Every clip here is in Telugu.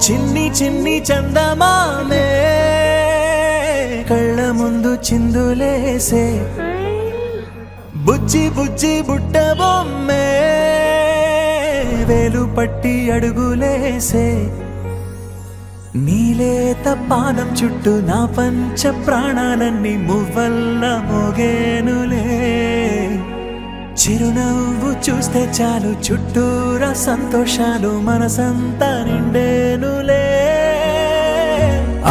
చిన్ని చిన్ని చందమామే కళ్ళ ముందు చిందులేసే బుజ్జి బుజ్జి బుట్ట బొమ్మే వేలు పట్టి అడుగులేసే నీలేత పానం చుట్టూ నా పంచ ప్రాణాలన్నీ మువ్వల్ల మోగేనులే చిరునవ్వు చూస్తే చాలు చుట్టూరా సంతోషాలు మనసంతా నిండేనులే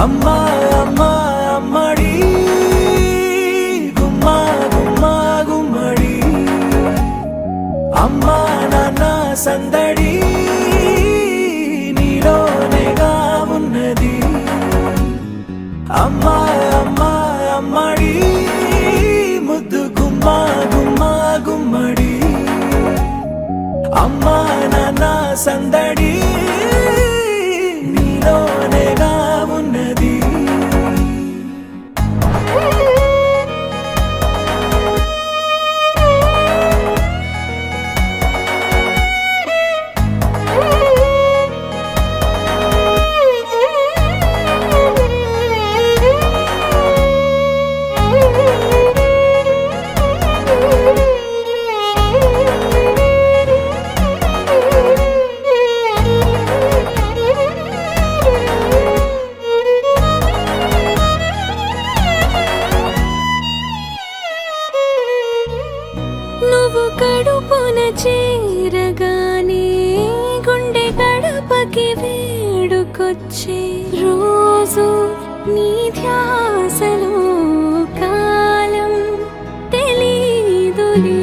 అమ్మా అమ్మా అమ్మడి గుమ్మా గుమ్మా గుమ్మడి అమ్మా నాన్న సందడి నీలోనేగా ఉన్నది అమ్మా అమ్మా అమ్మడి ముద్దు గుమ్మా గుమ్మా గుమ్మడి అమ్మా నాన్న సందడి నీలోనేగా ఉన్నది నువ్వు కడుపున చేరగానే గుండె గడపకి వేడుకొచ్చే రోజు నీ ధ్యాసలో కాలం తెలీదులే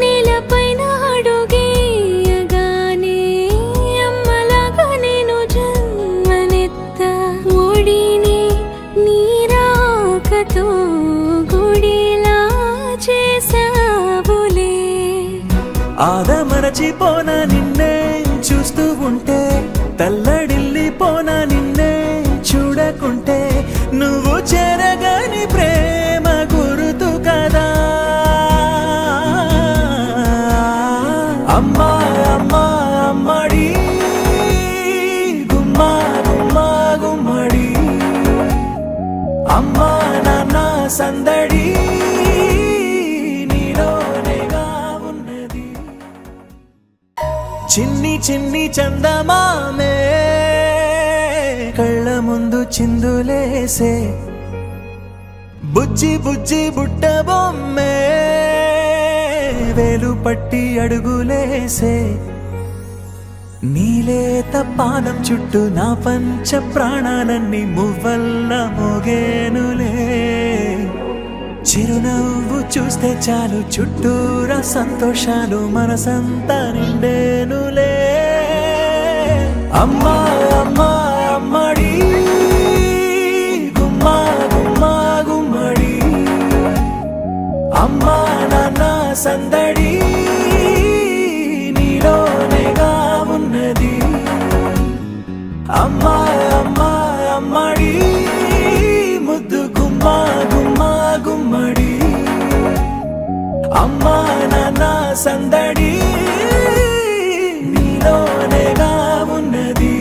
నేలపైన అడుగేయగానే అమ్మలాగా నేను జన్మనెత్త ఒడిని నీ రాకతో గుడిలా చేసావులే ఆదమరచిపోనా నిన్నే చూస్తూ ఉంటే తల్లడిల్లిపోనా నిన్నే చూడకుంటే నువ్వు చెరగని ప్రేమ గురుతు కదా అమ్మా అమ్మా అమ్మడి గుమ్మా గుమ్మా గుమ్మడి అమ్మా నాన్న సందడి నీలోనేగా ఉన్నది చిన్ని చిన్ని చందమామే కళ్ళ ముందు చిందులేసే బుజ్జి బుజ్జి బుట్ట బొమ్మే వేలు పట్టి అడుగులేసే నీలేత పానం చుట్టూ నా పంచ ప్రాణాలన్నీ మువ్వల్ల మోగేనులే చిరునవ్వు చూస్తే చాలు చుట్టూరా సంతోషాలు మనసంతా నిండేనులే అమ్మా అమ్మా అమ్మడి గుమ్మా గుమ్మా గుమ్మడి అమ్మా నాన్న సందడి నీలోనేగా ఉన్నది అమ్మా అమ్మా అమ్మడి ముద్దు గుమ్మా గుమ్మా గుమ్మడి అమ్మా నాన్న సందడి నీలోనేగా ఉన్నది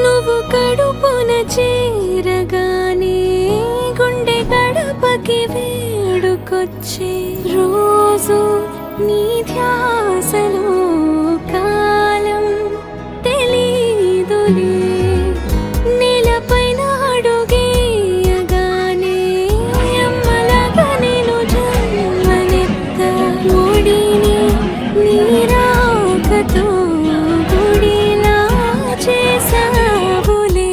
నువ్వు కడుపున చేరగానే గుండె గడపకి వేడుకొచ్చే రోజు నీ ధ్యాసలో కాలం తెలీదులే నేలపైన అడుగేయగానే అమ్మలాగా నేను జన్మనెత్త ఒడిని నీ రాకతో గుడిలా చేసావులే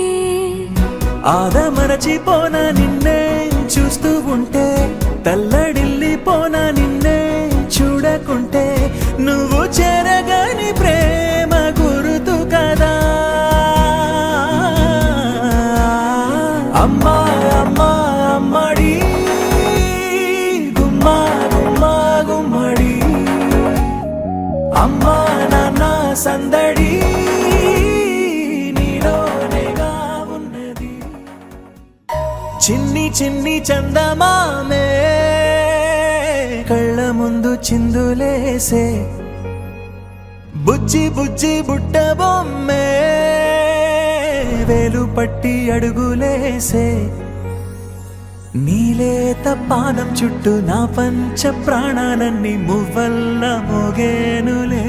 ఆదమరచిపోనా నిన్నే చూస్తూ ఉంటే తల్లడిల్లిపోనా నిన్నే చూడకుండా చందమామే కళ్ళ ముందు చిందులేసే బుజ్జి బుజ్జి బుట్ట బొమ్మే వేలు పట్టి అడుగులేసే నీలేత పాదం చుట్టూ నా పంచ ప్రాణాలన్నీ మువ్వల్ల మోగేనులే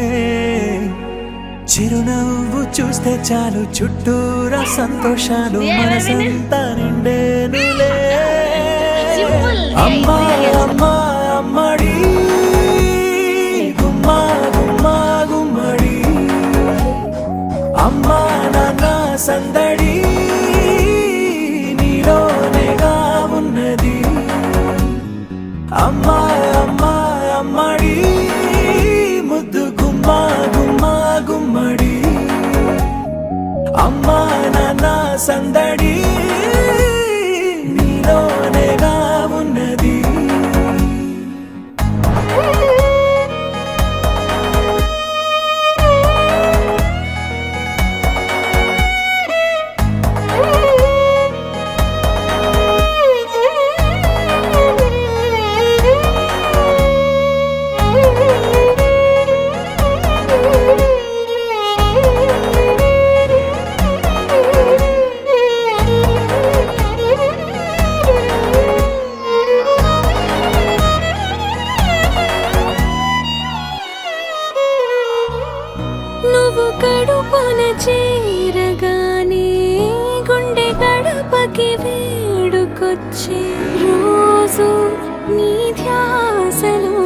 చిరునవ్వు చూస్తే చాలు చుట్టూరా సంతోషాలు మనసంతా నిండేనులే అమ్మా అమ్మా అమ్మడి గుమ్మా గుమ్మా గుమ్మడి అమ్మా నాన్న సందడి నీలోనేగా ఉన్నది అమ్మా అమ్మా అమ్మడి ముద్దు గుమ్మా గుమ్మా గుమ్మడి అమ్మా నాన్న సందడి నీలోనేగా ఉన్నది నువ్వు కడుపున చేరగానే గుండె గడపకి వేడుకొచ్చే రోజు నీ ధ్యాసలో